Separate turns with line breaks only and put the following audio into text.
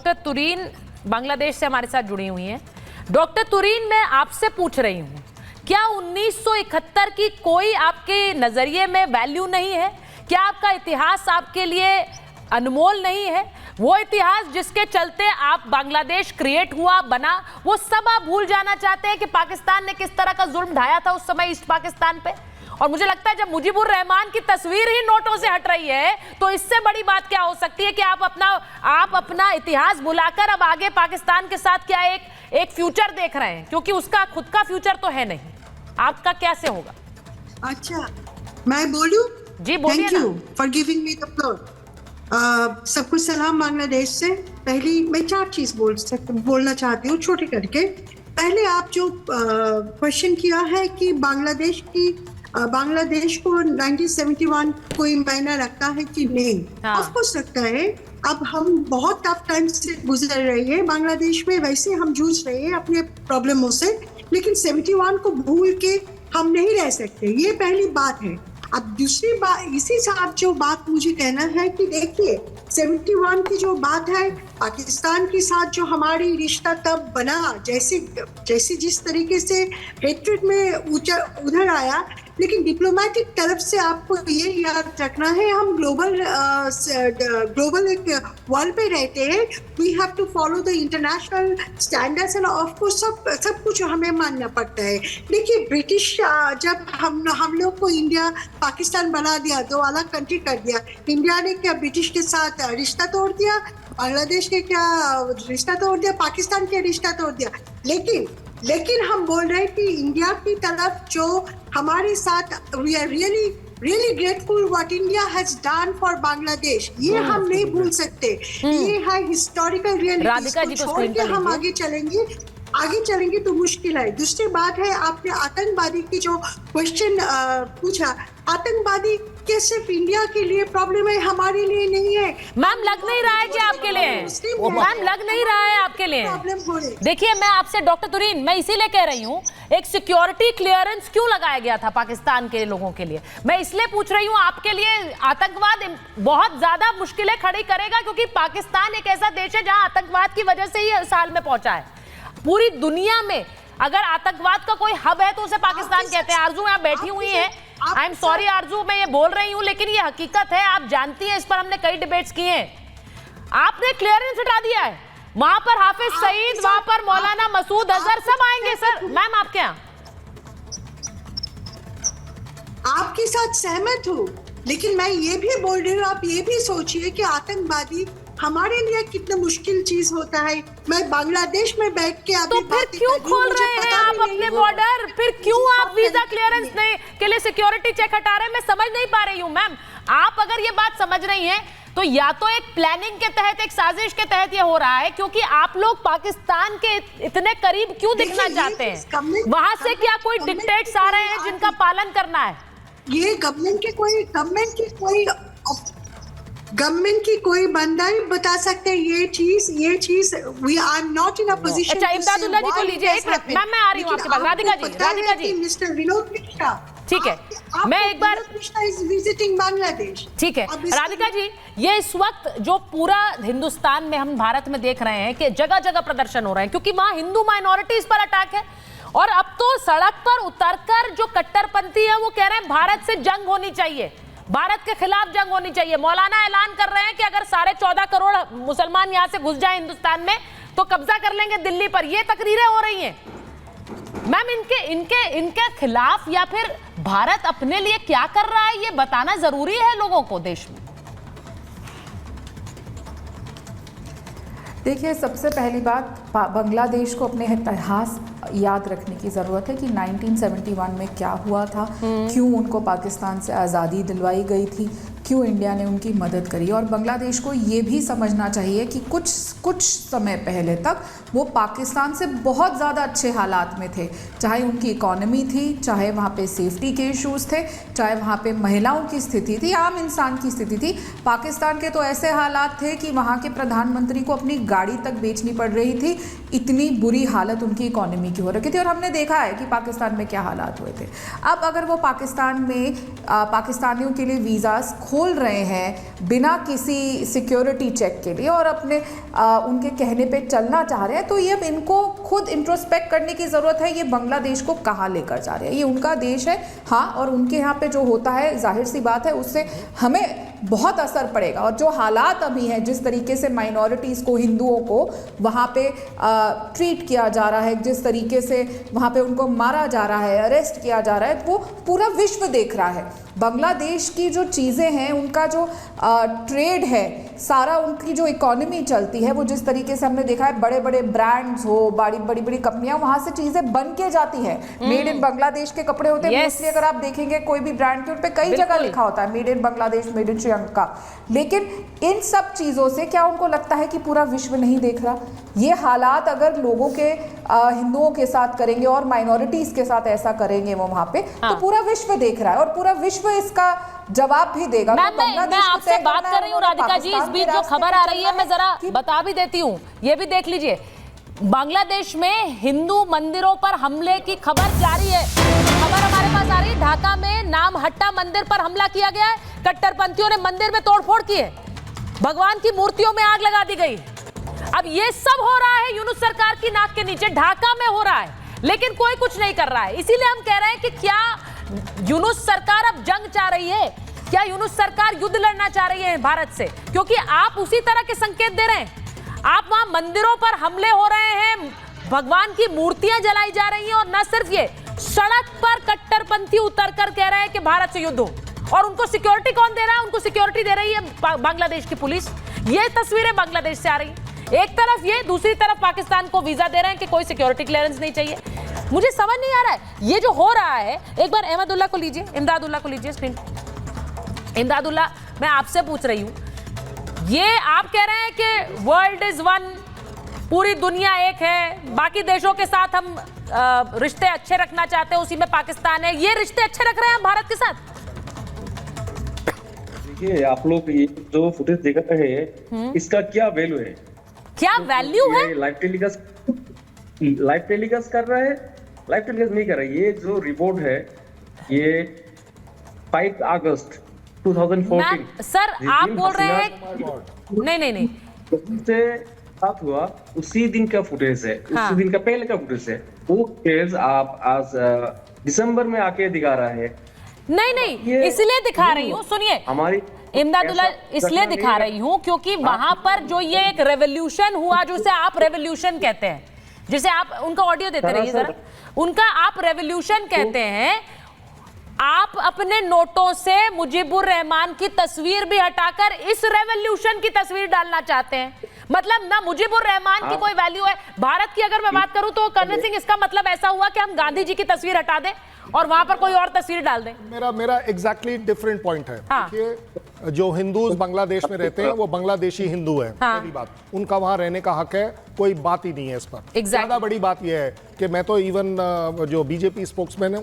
Doctor तुरीन Bangladesh से हमारे साथ जुड़ी हुई हैं। डॉक्टर तुरीन, मैं आपसे पूछ रही हूँ, क्या 1971 की कोई आपके नजरिए में वैल्यू नहीं है? क्या आपका इतिहास आपके लिए अनमोल नहीं है? वो इतिहास जिसके चलते आप बांग्लादेश क्रिएट हुआ, बना, वो सब आप भूल जाना चाहते हैं कि पाकिस्तान ने किस तरह का जुल्म ढाया था उस समय ईस्ट पाकिस्तान पे? और मुझे लगता है जब मुजीबुर रहमान की तस्वीर ही नोटों से हट रही है तो इससे बड़ी बात क्या हो सकती है कि आप अपना इतिहास भुलाकर अब आगे पाकिस्तान के साथ क्या एक फ्यूचर देख रहे हैं, क्योंकि उसका खुद का फ्यूचर तो है नहीं। आपका कैसे होगा?
अच्छा, मैं बोलूं?
जी बोलिए ना।
Thank you for giving me the floor. सबको सलाम बांग्लादेश से। पहली मैं 4 चीज बोलना चाहती हूँ छोटे करके। पहले आप जो क्वेश्चन किया है कि बांग्लादेश को 1971 कोई मायना रखता है कि नहीं, ऑफ कोर्स रखता है। अब हम बहुत टफ टाइम से गुजर रहे हैं बांग्लादेश में, वैसे हम जूझ रहे हैं अपने प्रॉब्लमों से, लेकिन 71 को भूल के हम नहीं रह सकते, ये पहली बात है। अब दूसरी बात, इसी साथ जो बात मुझे कहना है कि देखिए 71 की जो बात है, पाकिस्तान के साथ जो हमारी रिश्ता तब बना, जैसे जिस तरीके से हेट्रेड में उधर आया, लेकिन डिप्लोमेटिक तरफ से आपको ये याद रखना है, हम ग्लोबल एक वर्ल्ड पे रहते हैं। We have to follow the international standards and of course सब कुछ हमें मानना पड़ता है। देखिए ब्रिटिश जब हम लोग को इंडिया पाकिस्तान बना दिया, 2 अलग कंट्री कर दिया, इंडिया ने क्या ब्रिटिश के साथ रिश्ता तोड़ दिया? बांग्लादेश के क्या रिश्ता तोड़ दिया? पाकिस्तान के रिश्ता तोड़ दिया। लेकिन हम बोल रहे हैं कि इंडिया की तरफ जो हमारे साथ, we are really grateful what India has done for Bangladesh, ये हम नहीं भूल सकते। ये है हिस्टोरिकल रियलिटी। छोड़ के हम आगे चलेंगे तो मुश्किल है। दूसरी बात है, आपने आतंकवादी की जो क्वेश्चन पूछा, आतंकवादी के सिर्फ इंडिया के लिए प्रॉब्लम है, हमारे लिए नहीं है।
मैम लग नहीं रहा है जी आपके लिए, मैम लग नहीं रहा है आपके लिए। देखिए मैं आपसे डॉक्टर तुरीन, मैं इसीलिए कह रही हूँ, एक सिक्योरिटी क्लियरेंस क्यों लगाया गया था पाकिस्तान के लोगों के लिए? मैं इसलिए पूछ रही हूँ, आपके लिए आतंकवाद बहुत ज्यादा मुश्किलें खड़ी करेगा, क्योंकि पाकिस्तान एक ऐसा देश है जहां आतंकवाद की वजह से ही इस हाल में पहुंचा है। पूरी दुनिया में अगर आतंकवाद का कोई हब है तो उसे पाकिस्तान कहते हैं। आरजू यहाँ बैठी हुई है, आई एम सॉरी आरजू, मैं ये बोल रही हूँ, लेकिन ये हकीकत है, आप जानती हैं, इस पर हमने कई डिबेट्स किए हैं। आपने क्लियरेंस हटा दिया है, वहां पर हाफिज सईद, वहां पर मौलाना मसूद अजहर सब आएंगे। सर मैम आपके यहाँ
आपके साथ सहमत हूँ, लेकिन मैं ये भी बोल रही हूँ, आप ये भी सोचिए कि आतंकवादी हमारे लिए कितना मुश्किल चीज होता है। मैं बांग्लादेश में बैठ के
तो फिर क्यों खोल रहे हैं आप अपने बॉर्डर? फिर क्यों आप वीजा क्लियरेंस के लिए सिक्योरिटी चेक हटा रहे हैं? मैं समझ नहीं पा रही हूँ मैम। आप अगर ये बात समझ रही हैं तो या तो एक प्लानिंग के तहत, एक साजिश के तहत ये हो रहा है, क्योंकि आप लोग पाकिस्तान के इतने करीब क्यों दिखना चाहते हैं? वहां से क्या कोई डिक्टेट्स आ रहे हैं जिनका पालन करना है?
ये गवर्नमेंट की कोई बंदा ही बता सकते हैं ये चीज we are not in a position.
अच्छा इमदादुल्लाह जी को लीजिए एक मिनट, मैं आ रही हूँ आपके पास। राधिका जी
मिस्टर विनोद मिश्रा,
ठीक है, मैं एक बार
विजिटिंग बांग्लादेश।
ठीक है राधिका जी, ये इस वक्त जो पूरा हिंदुस्तान में, हम भारत में देख रहे हैं कि जगह जगह प्रदर्शन हो रहे हैं, क्योंकि वहां हिंदू माइनॉरिटीज पर अटैक है, और अब तो सड़क पर उतरकर जो कट्टरपंथी है वो कह रहे हैं भारत से जंग होनी चाहिए, भारत के खिलाफ जंग होनी चाहिए। मौलाना ऐलान कर रहे हैं कि अगर 14.5 करोड़ मुसलमान यहां से घुस जाए हिंदुस्तान में तो कब्जा कर लेंगे दिल्ली पर। ये तकरीरें हो रही हैं मैम, इनके खिलाफ, या फिर भारत अपने लिए क्या कर रहा है ये बताना जरूरी है लोगों को देश में।
देखिए सबसे पहली बात, बांग्लादेश को अपने इतिहास याद रखने की ज़रूरत है कि 1971 में क्या हुआ था, क्यों उनको पाकिस्तान से आज़ादी दिलवाई गई थी, क्यों इंडिया ने उनकी मदद करी। और बांग्लादेश को ये भी समझना चाहिए कि कुछ समय पहले तक वो पाकिस्तान से बहुत ज़्यादा अच्छे हालात में थे, चाहे उनकी इकॉनमी थी, चाहे वहाँ पे सेफ्टी के इश्यूज़ थे, चाहे वहाँ पे महिलाओं की स्थिति थी, आम इंसान की स्थिति थी। पाकिस्तान के तो ऐसे हालात थे कि वहाँ के प्रधानमंत्री को अपनी गाड़ी तक बेचनी पड़ रही थी, इतनी बुरी हालत उनकी इकॉनमी की हो रखी थी। और हमने देखा है कि पाकिस्तान में क्या हालात हुए थे। अब अगर वो पाकिस्तान में पाकिस्तानियों के लिए वीज़ास खोल रहे हैं बिना किसी सिक्योरिटी चेक के लिए और अपने उनके कहने पे चलना चाह रहे हैं, तो ये अब इनको खुद इंट्रोस्पेक्ट करने की ज़रूरत है। ये बांग्लादेश को कहाँ लेकर जा रहे हैं? ये उनका देश है, हाँ, और उनके यहाँ पे जो होता है जाहिर सी बात है उससे हमें बहुत असर पड़ेगा। और जो हालात अभी हैं, जिस तरीके से माइनॉरिटीज़ को, हिंदुओं को वहाँ पे ट्रीट किया जा रहा है, जिस तरीके से वहाँ पे उनको मारा जा रहा है, अरेस्ट किया जा रहा है, वो पूरा विश्व देख रहा है। बांग्लादेश की जो चीज़ें हैं, उनका जो ट्रेड है, सारा उनकी जो इकोनॉमी चलती है, वो जिस तरीके से हमने देखा है, बड़े बड़े ब्रांड्स हो, बड़ी बड़ी कंपनियां, वहाँ से चीज़ें बन के जाती हैं। मेड इन बांग्लादेश के कपड़े होते हैं मोस्टली। अगर आप देखेंगे कोई भी ब्रांड के उन पे कई जगह लिखा होता है made in Bangladesh, made in Sri Lanka. लेकिन इन सब चीज़ों से क्या उनको लगता है कि पूरा विश्व नहीं देख रहा? ये हालात अगर लोगों के हिंदुओं के साथ करेंगे और माइनॉरिटीज़ के साथ ऐसा करेंगे वो वहाँ पे, तो पूरा विश्व देख रहा है और पूरा विश्व इसका जवाब भी देगा।
मैं आपसे बात कर रही हूँ राधिका जी, इस बीच जो खबर आ रही है मैं जरा बता भी देती हूँ, ये भी देख लीजिए। बांग्लादेश में हिंदू मंदिरों पर हमले की खबर जारी है। खबर हमारे पास आ रही है, ढाका में नाम हट्टा मंदिर पर हमला किया गया है। कट्टरपंथियों ने मंदिर में तोड़फोड़ की है, भगवान की मूर्तियों में आग लगा दी गई। अब ये सब हो रहा है यूनुस सरकार की नाक के नीचे, ढाका में हो रहा है, लेकिन कोई कुछ नहीं कर रहा है। इसीलिए हम कह रहे हैं कि क्या यूनुस सरकार अब जंग चाह रही है? क्या यूनुस सरकार युद्ध लड़ना चाह रही है भारत से? क्योंकि आप उसी तरह के संकेत दे रहे हैं। आप वहां मंदिरों पर हमले हो रहे हैं, भगवान की मूर्तियां जलाई जा रही हैं, और न सिर्फ ये, सड़क पर कट्टरपंथी उतरकर कह रहे हैं कि भारत से युद्ध हो। और उनको सिक्योरिटी कौन दे रहा है? उनको सिक्योरिटी दे रही है बांग्लादेश की पुलिस। ये तस्वीरें बांग्लादेश से आ रही है। एक तरफ ये, दूसरी तरफ पाकिस्तान को वीजा दे रहे हैं कि कोई सिक्योरिटी क्लियरेंस नहीं चाहिए। मुझे समझ नहीं आ रहा है ये जो हो रहा है। एक बार अहमदुल्लाह को लीजिए, इमदादुल्लाह को लीजिए स्क्रीन। इमदादुल्लाह, मैं आपसे पूछ रही हूं, ये आप कह रहे हैं कि वर्ल्ड इज वन, पूरी दुनिया एक है, बाकी देशों के साथ हम रिश्ते अच्छे रखना चाहते हैं, उसी में पाकिस्तान है। ये रिश्ते अच्छे रख रहे हैं भारत के साथ?
देखिए, आप लोग ये जो फुटेज देख रहे हैं, इसका क्या वैल्यू है?
क्या वैल्यू है?
लाइव टेलीकास्ट कर रहा है, लाइव टेलीकास्ट नहीं कर रहा है। ये जो रिपोर्ट है, ये 5 अगस्त 2014।
सर आप बोल रहे हैं नहीं
से बात हुआ, उसी दिन का फुटेज है। उसी दिन का पहले का फुटेज है। वो फुटेज आप आज दिसंबर में आके दिखा रहा है।
नहीं, इसलिए दिखा रही हूँ, सुनिए
हमारी
इमदादुल्लाह, इसलिए दिखा रही हूँ क्योंकि वहां पर जो ये एक रेवोल्यूशन हुआ, जिसे आप रेवोल्यूशन कहते हैं, जिसे आप उनका ऑडियो देते रहिए जरा, उनका आप रेवोल्यूशन कहते हैं। आप अपने नोटों से मुजीबुर रहमान की तस्वीर भी हटाकर इस रेवोल्यूशन की तस्वीर डालना चाहते हैं। मतलब ना मुजीबुर रहमान की कोई वैल्यू है भारत की। अगर मैं बात करूं तो कर्नल सिंह, इसका मतलब ऐसा हुआ कि हम गांधी जी की तस्वीर हटा दें और वहां पर कोई और तस्वीर डाल दें।
मेरा एग्जैक्टली डिफरेंट पॉइंट है। देखिए, जो हिंदूज बांग्लादेश में रहते हैं वो बांग्लादेशी हिंदू है। पहली बात, उनका वहां रहने का हक है, कोई बात ही नहीं है इस पर। ज्यादा बड़ी बात यह है कि मैं तो इवन जो बीजेपी स्पोक्समैन है